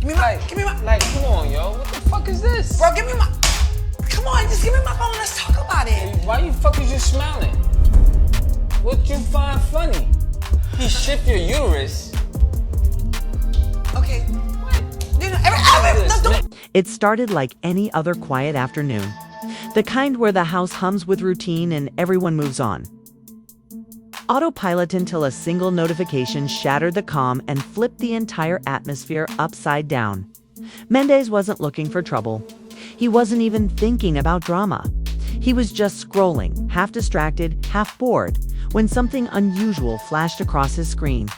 Give me my. Like, come on, yo. What the fuck is this? Bro, give me my. Come on, just give me my phone. Let's talk about it. Why you fuckers just smiling? What you find funny? He shipped your uterus. Okay. It started like any other quiet afternoon. The kind where the house hums with routine and everyone moves on. Autopilot until a single notification shattered the calm and flipped the entire atmosphere upside down. Mendeecees wasn't looking for trouble. He wasn't even thinking about drama. He was just scrolling, half distracted, half bored, when something unusual flashed across his screen.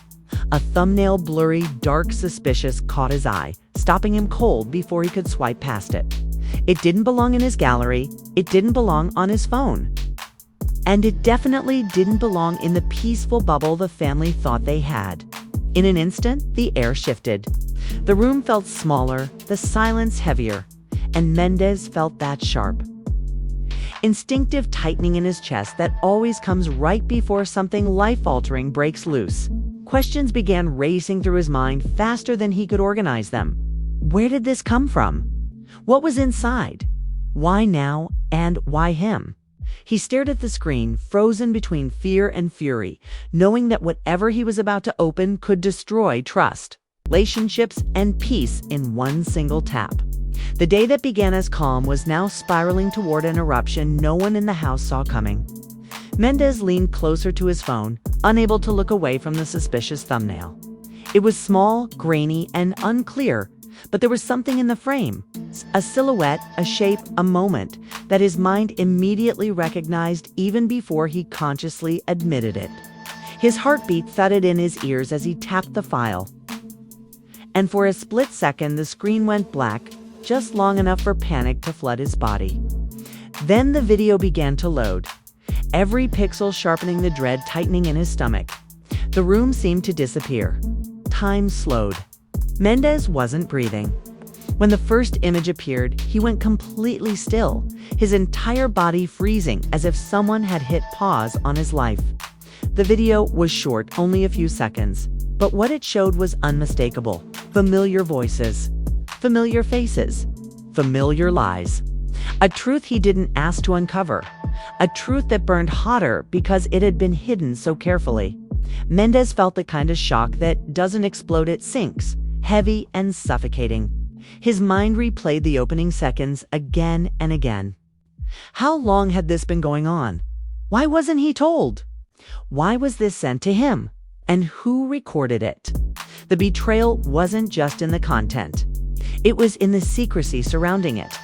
A thumbnail, blurry, dark, suspicious, caught his eye, stopping him cold before he could swipe past it. It didn't belong in his gallery. It didn't belong on his phone. And it definitely didn't belong in the peaceful bubble the family thought they had. In an instant, the air shifted. The room felt smaller, the silence heavier, and Mendeecees felt that sharp. Instinctive tightening in his chest that always comes right before something life-altering breaks loose. Questions began racing through his mind faster than he could organize them. Where did this come from? What was inside? Why now, and why him? He stared at the screen, frozen between fear and fury, knowing that whatever he was about to open could destroy trust, relationships, and peace in one single tap. The day that began as calm was now spiraling toward an eruption no one in the house saw coming. Mendeecees leaned closer to his phone, unable to look away from the suspicious thumbnail. It was small, grainy, and unclear, but there was something in the frame, a silhouette, a shape, a moment, that his mind immediately recognized even before he consciously admitted it. His heartbeat thudded in his ears as he tapped the file. And for a split second, the screen went black, just long enough for panic to flood his body. Then the video began to load, every pixel sharpening the dread tightening in his stomach. The room seemed to disappear. Time slowed. Mendeecees wasn't breathing. When the first image appeared, he went completely still, his entire body freezing as if someone had hit pause on his life. The video was short, only a few seconds, but what it showed was unmistakable. Familiar voices, familiar faces, familiar lies. A truth he didn't ask to uncover, a truth that burned hotter because it had been hidden so carefully. Mendeecees felt the kind of shock that doesn't explode, it sinks, heavy and suffocating. His mind replayed the opening seconds again and again. How long had this been going on? Why wasn't he told? Why was this sent to him? And who recorded it? The betrayal wasn't just in the content. It was in the secrecy surrounding it.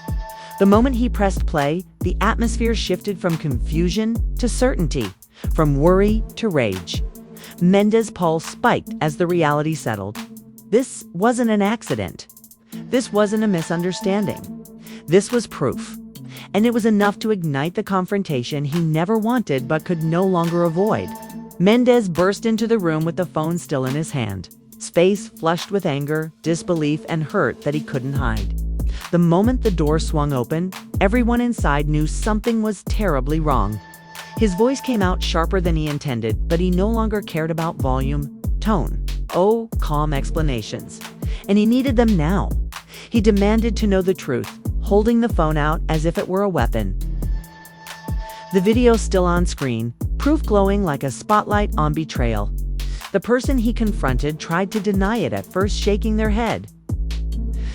The moment he pressed play, the atmosphere shifted from confusion to certainty, from worry to rage. Mendeecees' pulse spiked as the reality settled. This wasn't an accident. This wasn't a misunderstanding. This was proof. And it was enough to ignite the confrontation he never wanted but could no longer avoid. Mendeecees burst into the room with the phone still in his hand, his face flushed with anger, disbelief, and hurt that he couldn't hide. The moment the door swung open, everyone inside knew something was terribly wrong. His voice came out sharper than he intended, but he no longer cared about volume, tone, calm explanations. And he needed them now. He demanded to know the truth, holding the phone out as if it were a weapon. The video still on screen, proof glowing like a spotlight on betrayal. The person he confronted tried to deny it at first, shaking their head,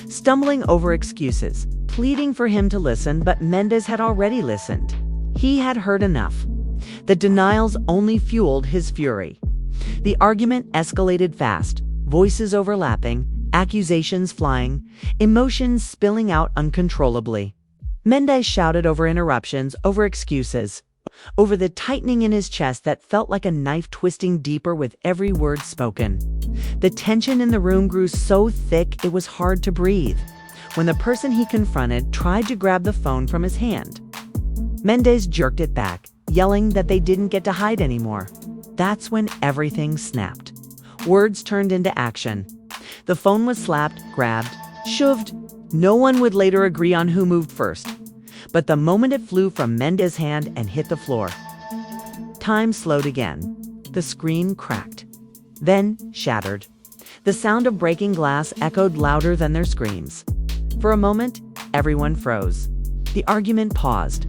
stumbling over excuses, pleading for him to listen, but Mendeecees had already listened. He had heard enough. The denials only fueled his fury. The argument escalated fast, voices overlapping, accusations flying, emotions spilling out uncontrollably. Mendeecees shouted over interruptions, over excuses, over the tightening in his chest that felt like a knife twisting deeper with every word spoken. The tension in the room grew so thick it was hard to breathe. When the person he confronted tried to grab the phone from his hand, Mendeecees jerked it back, yelling that they didn't get to hide anymore. That's when everything snapped. Words turned into action. The phone was slapped, grabbed, shoved. No one would later agree on who moved first. But the moment it flew from Mendeecees' hand and hit the floor, time slowed again. The screen cracked, then shattered. The sound of breaking glass echoed louder than their screams. For a moment, everyone froze. The argument paused.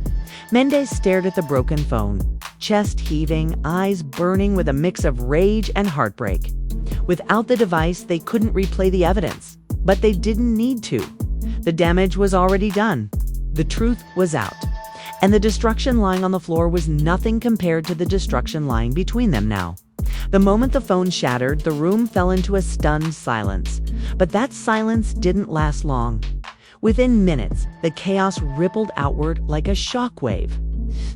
Mendeecees stared at the broken phone, chest heaving, eyes burning with a mix of rage and heartbreak. Without the device, they couldn't replay the evidence, but they didn't need to. The damage was already done. The truth was out. And the destruction lying on the floor was nothing compared to the destruction lying between them now. The moment the phone shattered, the room fell into a stunned silence. But that silence didn't last long. Within minutes, the chaos rippled outward like a shockwave.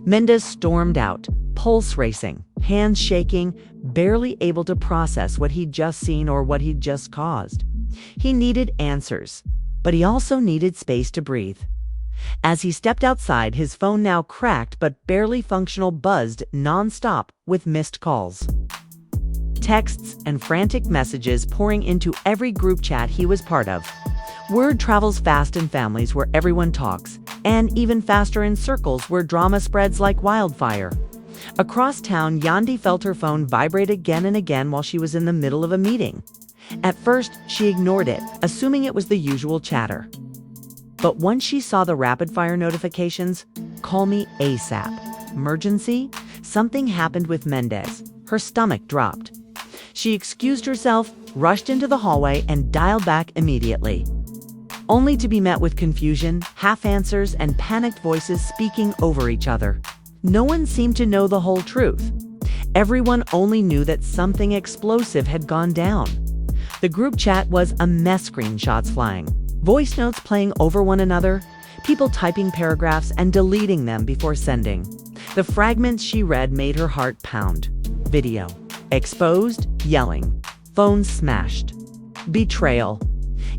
Mendeecees stormed out, pulse racing, hands shaking, barely able to process what he'd just seen or what he'd just caused. He needed answers, but he also needed space to breathe. As he stepped outside, his phone now cracked but barely functional buzzed nonstop with missed calls. Texts and frantic messages pouring into every group chat he was part of. Word travels fast in families where everyone talks, and even faster in circles where drama spreads like wildfire. Across town, Yandy felt her phone vibrate again and again while she was in the middle of a meeting. At first, she ignored it, assuming it was the usual chatter. But once she saw the rapid-fire notifications, "Call me ASAP," "Emergency," something happened with Mendeecees. Her stomach dropped. She excused herself, rushed into the hallway, and dialed back immediately. Only to be met with confusion, half answers, and panicked voices speaking over each other. No one seemed to know the whole truth. Everyone only knew that something explosive had gone down. The group chat was a mess, screenshots flying, voice notes playing over one another, people typing paragraphs and deleting them before sending. The fragments she read made her heart pound. Video. Exposed, yelling. Phone smashed. Betrayal.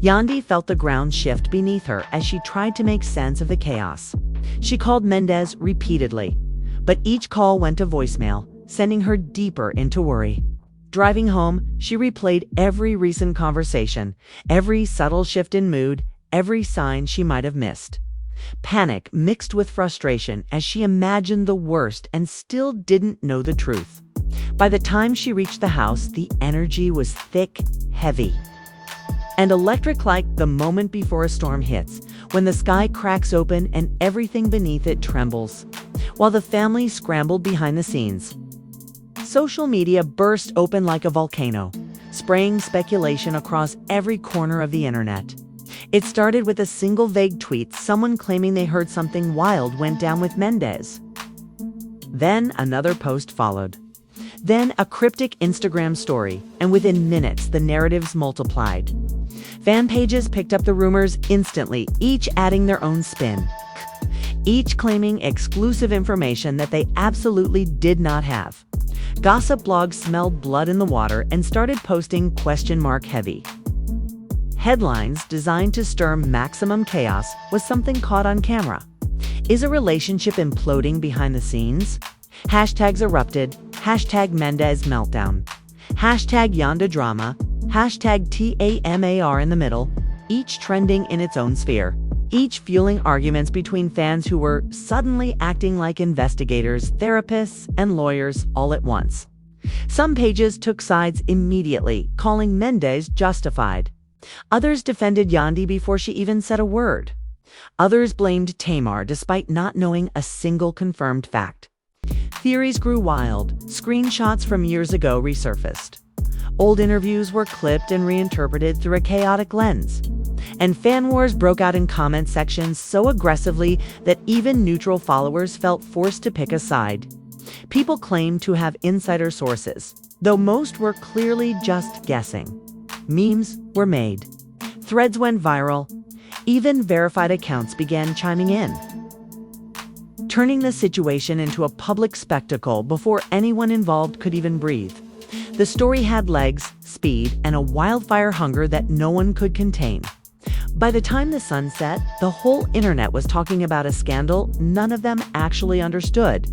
Yandy felt the ground shift beneath her as she tried to make sense of the chaos. She called Mendeecees repeatedly, but each call went to voicemail, sending her deeper into worry. Driving home, she replayed every recent conversation, every subtle shift in mood, every sign she might have missed. Panic mixed with frustration as she imagined the worst and still didn't know the truth. By the time she reached the house, the energy was thick, heavy, and electric like the moment before a storm hits, when the sky cracks open and everything beneath it trembles. While the family scrambled behind the scenes, social media burst open like a volcano, spraying speculation across every corner of the internet. It started with a single vague tweet, someone claiming they heard something wild went down with Mendeecees. Then another post followed. Then a cryptic Instagram story, and within minutes the narratives multiplied. Fan pages picked up the rumors instantly, each adding their own spin, each claiming exclusive information that they absolutely did not have. Gossip blogs smelled blood in the water and started posting question mark heavy headlines designed to stir maximum chaos. Was something caught on camera? Is a relationship imploding behind the scenes? Hashtags erupted. Hashtag Mendeecees meltdown. Hashtag Yanda drama. Hashtag TAMAR in the middle. Each trending in its own sphere. Each fueling arguments between fans who were suddenly acting like investigators, therapists, and lawyers all at once. Some pages took sides immediately, calling Mendeecees justified. Others defended Yandy before she even said a word. Others blamed Tamar despite not knowing a single confirmed fact. Theories grew wild. Screenshots from years ago resurfaced. Old interviews were clipped and reinterpreted through a chaotic lens. And fan wars broke out in comment sections so aggressively that even neutral followers felt forced to pick a side. People claimed to have insider sources, though most were clearly just guessing. Memes were made. Threads went viral. Even verified accounts began chiming in, turning the situation into a public spectacle before anyone involved could even breathe. The story had legs, speed, and a wildfire hunger that no one could contain. By the time the sun set, the whole internet was talking about a scandal none of them actually understood.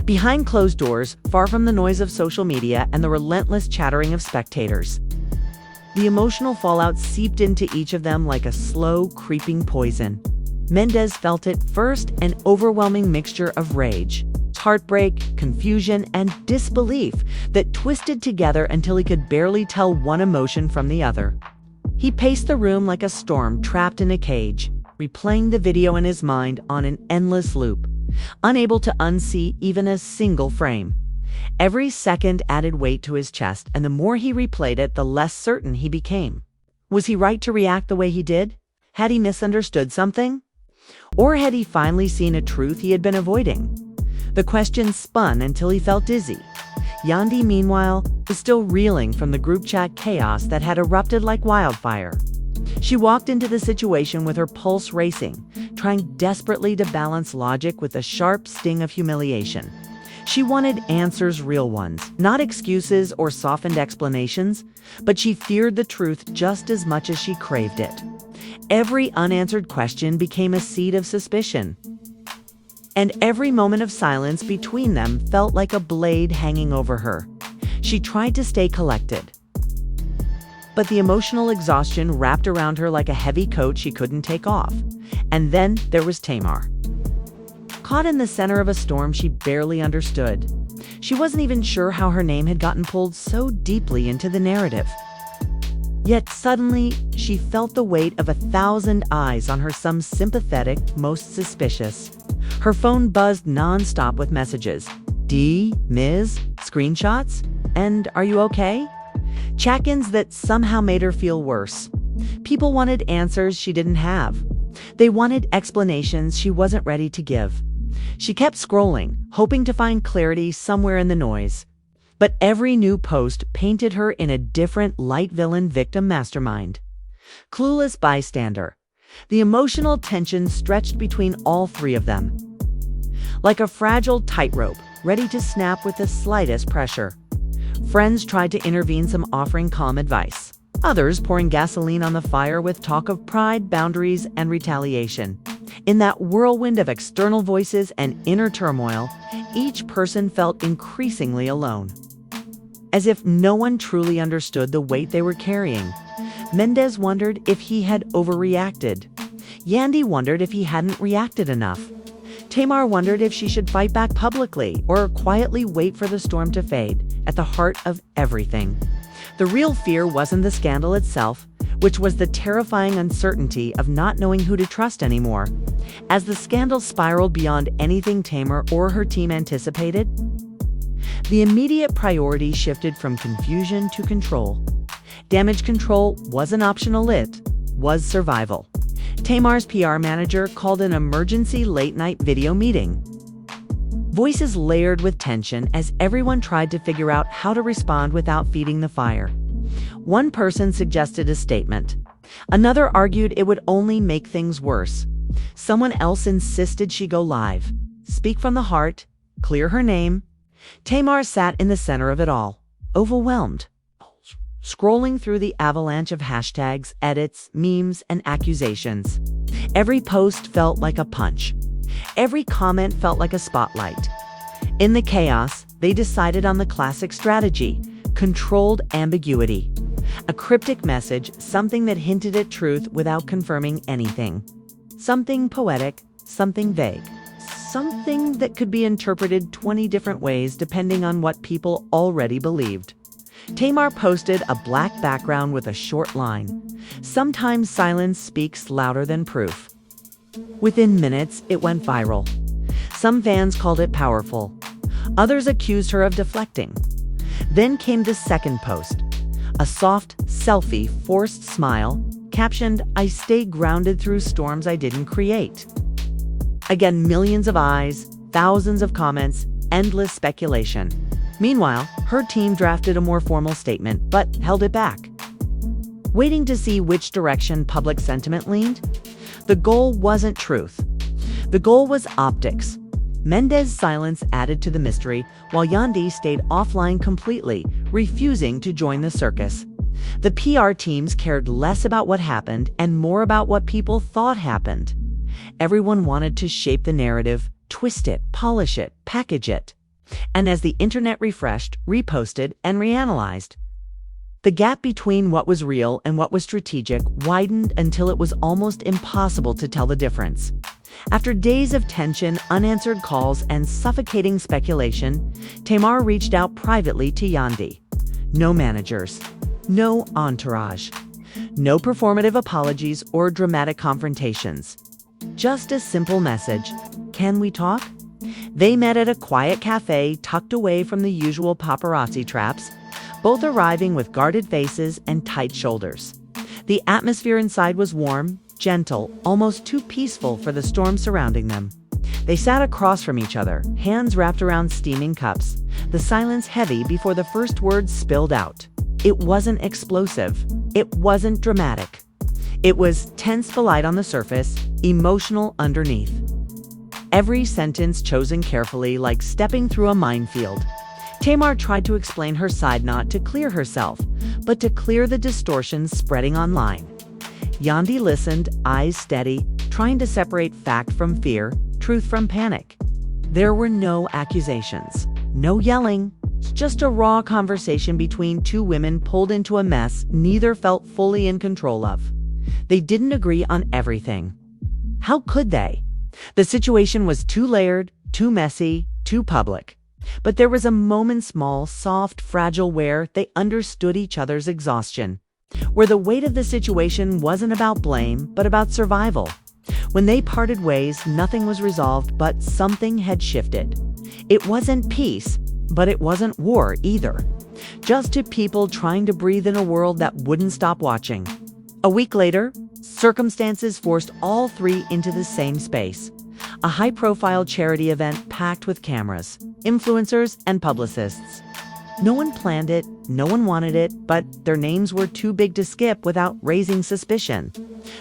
Behind closed doors, far from the noise of social media and the relentless chattering of spectators. The emotional fallout seeped into each of them like a slow, creeping poison. Mendeecees felt it first, an overwhelming mixture of rage, heartbreak, confusion, and disbelief that twisted together until he could barely tell one emotion from the other. He paced the room like a storm trapped in a cage, replaying the video in his mind on an endless loop, unable to unsee even a single frame. Every second added weight to his chest, and the more he replayed it, the less certain he became. Was he right to react the way he did? Had he misunderstood something? Or had he finally seen a truth he had been avoiding? The question spun until he felt dizzy. Yandy, meanwhile, was still reeling from the group chat chaos that had erupted like wildfire. She walked into the situation with her pulse racing, trying desperately to balance logic with the sharp sting of humiliation. She wanted answers, real ones, not excuses or softened explanations, but she feared the truth just as much as she craved it. Every unanswered question became a seed of suspicion, and every moment of silence between them felt like a blade hanging over her. She tried to stay collected, but the emotional exhaustion wrapped around her like a heavy coat she couldn't take off. And then there was Tamar. Caught in the center of a storm she barely understood. She wasn't even sure how her name had gotten pulled so deeply into the narrative. Yet suddenly, she felt the weight of 1,000 eyes on her, some sympathetic, most suspicious. Her phone buzzed nonstop with messages. D, Ms, screenshots, and are you okay? Check-ins that somehow made her feel worse. People wanted answers she didn't have. They wanted explanations she wasn't ready to give. She kept scrolling, hoping to find clarity somewhere in the noise. But every new post painted her in a different light villain victim mastermind. Clueless bystander. The emotional tension stretched between all three of them, like a fragile tightrope, ready to snap with the slightest pressure. Friends tried to intervene, some offering calm advice, others pouring gasoline on the fire with talk of pride, boundaries, and retaliation. In that whirlwind of external voices and inner turmoil, each person felt increasingly alone. As if no one truly understood the weight they were carrying. Mendeecees wondered if he had overreacted. Yandy wondered if he hadn't reacted enough. Tamar wondered if she should fight back publicly or quietly wait for the storm to fade. At the heart of everything, the real fear wasn't the scandal itself, which was the terrifying uncertainty of not knowing who to trust anymore. As the scandal spiraled beyond anything Tamar or her team anticipated, the immediate priority shifted from confusion to control. Damage control wasn't optional, it was survival. Tamar's PR manager called an emergency late-night video meeting. Voices layered with tension as everyone tried to figure out how to respond without feeding the fire. One person suggested a statement. Another argued it would only make things worse. Someone else insisted she go live, speak from the heart, clear her name. Tamar sat in the center of it all, overwhelmed, scrolling through the avalanche of hashtags, edits, memes, and accusations. Every post felt like a punch. Every comment felt like a spotlight. In the chaos, they decided on the classic strategy: controlled ambiguity. A cryptic message, something that hinted at truth without confirming anything. Something poetic, something vague. Something that could be interpreted 20 different ways depending on what people already believed. Tamar posted a black background with a short line. Sometimes silence speaks louder than proof. Within minutes, it went viral. Some fans called it powerful. Others accused her of deflecting. Then came the second post. A soft, selfie, forced smile, captioned, "I stay grounded through storms I didn't create." Again, millions of eyes, thousands of comments, endless speculation. Meanwhile, her team drafted a more formal statement, but held it back, waiting to see which direction public sentiment leaned. The goal wasn't truth. The goal was optics. Mendeecees' silence added to the mystery, while Yandy stayed offline completely, refusing to join the circus. The PR teams cared less about what happened and more about what people thought happened. Everyone wanted to shape the narrative, twist it, polish it, package it. And as the internet refreshed, reposted, and reanalyzed, the gap between what was real and what was strategic widened until it was almost impossible to tell the difference. After days of tension, unanswered calls, and suffocating speculation, Tamar reached out privately to Yandy. No managers, no entourage, no performative apologies or dramatic confrontations. Just a simple message: can we talk? They met at a quiet cafe tucked away from the usual paparazzi traps, both arriving with guarded faces and tight shoulders. The atmosphere inside was warm, gentle, almost too peaceful for the storm surrounding them. They sat across from each other, hands wrapped around steaming cups, the silence heavy before the first words spilled out. It wasn't explosive. It wasn't dramatic. It was tense polite on the surface, emotional underneath. Every sentence chosen carefully, like stepping through a minefield. Tamar tried to explain her side, not to clear herself, but to clear the distortions spreading online. Yandy listened, eyes steady, trying to separate fact from fear, truth from panic. There were no accusations, no yelling, just a raw conversation between two women pulled into a mess neither felt fully in control of. They didn't agree on everything. How could they? The situation was too layered, too messy, too public. But there was a moment, small, soft, fragile, where they understood each other's exhaustion, where the weight of the situation wasn't about blame, but about survival. When they parted ways, nothing was resolved, but something had shifted. It wasn't peace, but it wasn't war either. Just two people trying to breathe in a world that wouldn't stop watching. A week later, circumstances forced all three into the same space. A high-profile charity event packed with cameras, influencers, and publicists. No one planned it, no one wanted it, but their names were too big to skip without raising suspicion.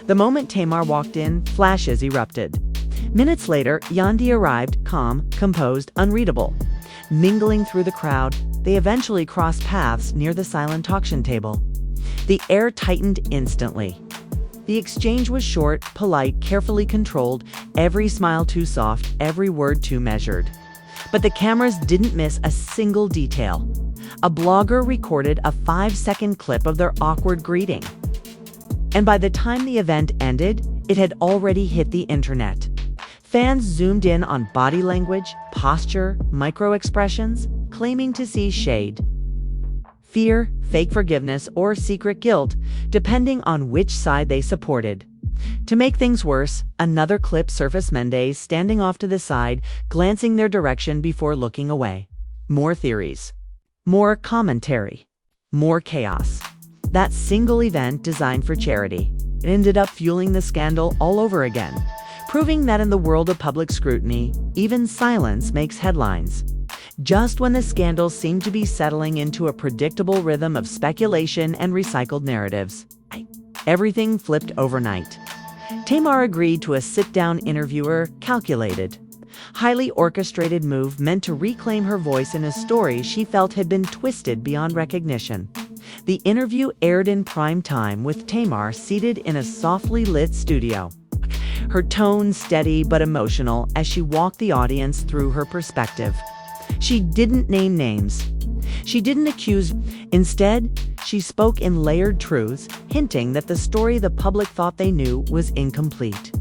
The moment Tamar walked in, flashes erupted. Minutes later, Yandy arrived, calm, composed, unreadable. Mingling through the crowd, they eventually crossed paths near the silent auction table. The air tightened instantly. The exchange was short, polite, carefully controlled, every smile too soft, every word too measured. But the cameras didn't miss a single detail. A blogger recorded a 5-second clip of their awkward greeting. And by the time the event ended, it had already hit the internet. Fans zoomed in on body language, posture, micro-expressions, claiming to see shade, fear, fake forgiveness, or secret guilt, depending on which side they supported. To make things worse, another clip surfaced: Mendeecees standing off to the side, glancing their direction before looking away. More theories. More commentary. More chaos. That single event designed for charity, it ended up fueling the scandal all over again, proving that in the world of public scrutiny, even silence makes headlines. Just when the scandal seemed to be settling into a predictable rhythm of speculation and recycled narratives, everything flipped overnight. Tamar agreed to a sit-down interviewer, calculated, highly orchestrated move meant to reclaim her voice in a story she felt had been twisted beyond recognition. The interview aired in prime time, with Tamar seated in a softly lit studio, her tone steady but emotional as she walked the audience through her perspective. She didn't name names. She didn't accuse. Instead, she spoke in layered truths, hinting that the story the public thought they knew was incomplete.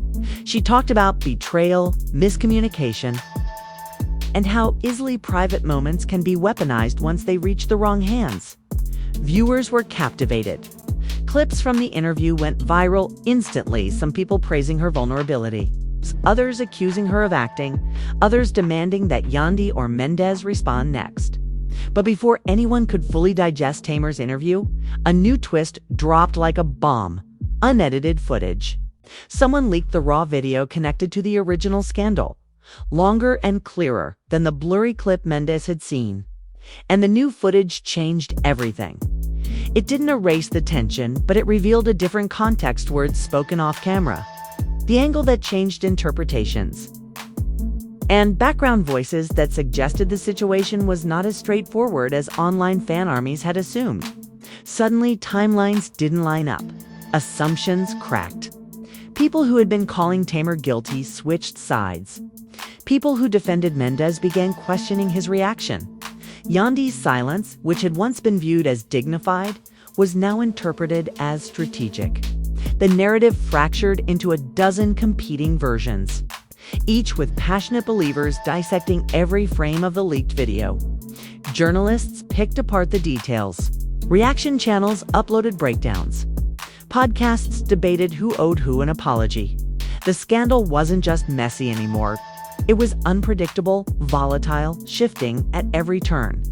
She talked about betrayal, miscommunication, and how easily private moments can be weaponized once they reach the wrong hands. Viewers were captivated. Clips from the interview went viral instantly, some people praising her vulnerability, others accusing her of acting, others demanding that Yandy or Mendeecees respond next. But before anyone could fully digest Tamar's interview, a new twist dropped like a bomb: unedited footage. Someone leaked the raw video connected to the original scandal, longer and clearer than the blurry clip Mendeecees had seen. And the new footage changed everything. It didn't erase the tension, but it revealed a different context, words spoken off camera, the angle that changed interpretations, and background voices that suggested the situation was not as straightforward as online fan armies had assumed. Suddenly, timelines didn't line up. Assumptions cracked. People who had been calling Tamar guilty switched sides. People who defended Mendeecees began questioning his reaction. Yandy's silence, which had once been viewed as dignified, was now interpreted as strategic. The narrative fractured into a dozen competing versions. each with passionate believers dissecting every frame of the leaked video. Journalists picked apart the details. Reaction channels uploaded breakdowns. Podcasts debated who owed who an apology. The scandal wasn't just messy anymore. It was unpredictable, volatile, shifting at every turn.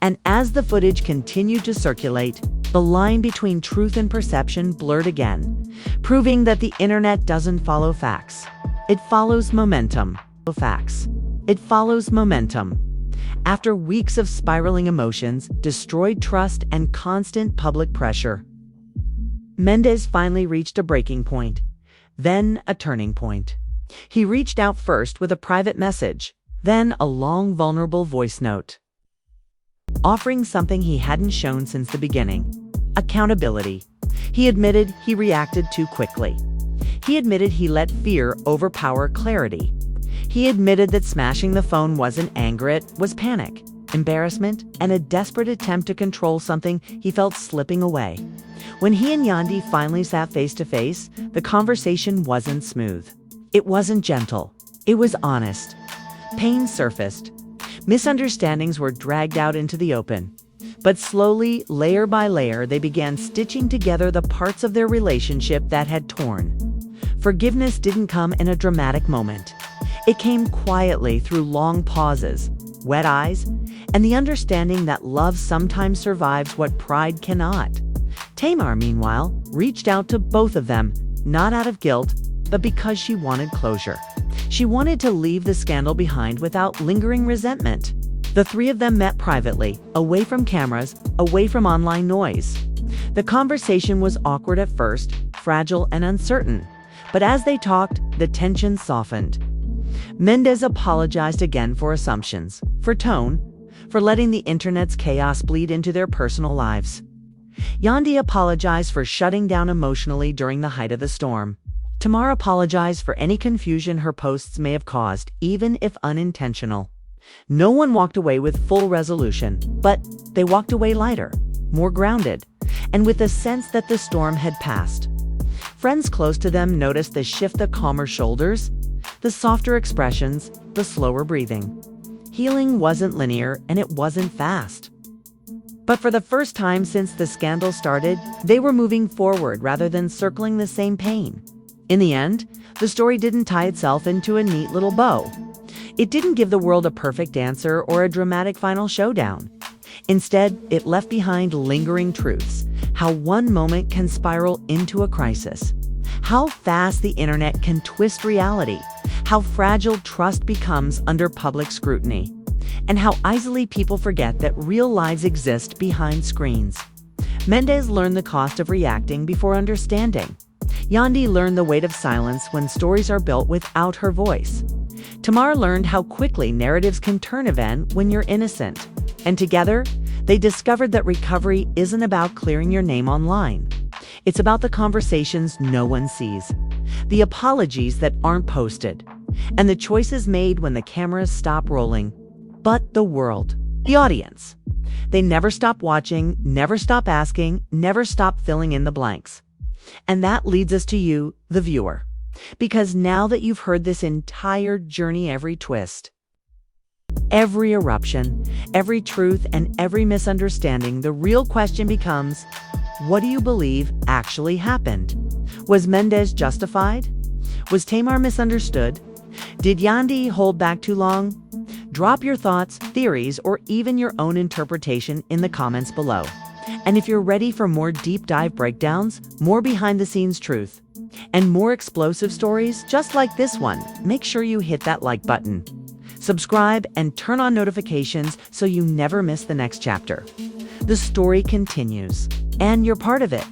And as the footage continued to circulate, the line between truth and perception blurred again, proving that the internet doesn't follow facts. It follows momentum. It follows momentum. After weeks of spiraling emotions, destroyed trust, and constant public pressure, Mendeecees finally reached a breaking point, then a turning point. He reached out first with a private message, then a long, vulnerable voice note, offering something he hadn't shown since the beginning: accountability. He admitted he reacted too quickly. He admitted he let fear overpower clarity. He admitted that smashing the phone wasn't anger, it was panic, embarrassment, and a desperate attempt to control something he felt slipping away. When he and Yandy finally sat face to face, the conversation wasn't smooth. It wasn't gentle. It was honest. Pain surfaced. Misunderstandings were dragged out into the open. But slowly, layer by layer, they began stitching together the parts of their relationship that had torn. Forgiveness didn't come in a dramatic moment. It came quietly through long pauses, wet eyes, and the understanding that love sometimes survives what pride cannot. Tamar, meanwhile, reached out to both of them, not out of guilt, but because she wanted closure. She wanted to leave the scandal behind without lingering resentment. The three of them met privately, away from cameras, away from online noise. The conversation was awkward at first, fragile and uncertain. But as they talked, the tension softened. Mendeecees apologized again for assumptions, for tone, for letting the internet's chaos bleed into their personal lives. Yandy apologized for shutting down emotionally during the height of the storm. Tamar apologized for any confusion her posts may have caused, even if unintentional. No one walked away with full resolution, but they walked away lighter, more grounded, and with a sense that the storm had passed. Friends close to them noticed the shift, the calmer shoulders, the softer expressions, the slower breathing. Healing wasn't linear, and it wasn't fast. But for the first time since the scandal started, they were moving forward rather than circling the same pain. In the end, the story didn't tie itself into a neat little bow. It didn't give the world a perfect answer or a dramatic final showdown. Instead, it left behind lingering truths: how one moment can spiral into a crisis, how fast the internet can twist reality, how fragile trust becomes under public scrutiny, and how easily people forget that real lives exist behind screens. Mendeecees learned the cost of reacting before understanding. Yandy learned the weight of silence when stories are built without her voice. Tamar learned how quickly narratives can turn event when you're innocent. And together, they discovered that recovery isn't about clearing your name online. It's about the conversations no one sees, the apologies that aren't posted, and the choices made when the cameras stop rolling. But the world, the audience, they never stop watching, never stop asking, never stop filling in the blanks. And that leads us to you, the viewer. Because now that you've heard this entire journey, every twist, every eruption, every truth, and every misunderstanding, the real question becomes, what do you believe actually happened? Was Mendeecees justified? Was Tamar misunderstood? Did Yandy hold back too long? Drop your thoughts, theories, or even your own interpretation in the comments below. And if you're ready for more deep dive breakdowns, more behind the scenes truth, and more explosive stories just like this one, make sure you hit that like button. Subscribe and turn on notifications so you never miss the next chapter. The story continues, and you're part of it.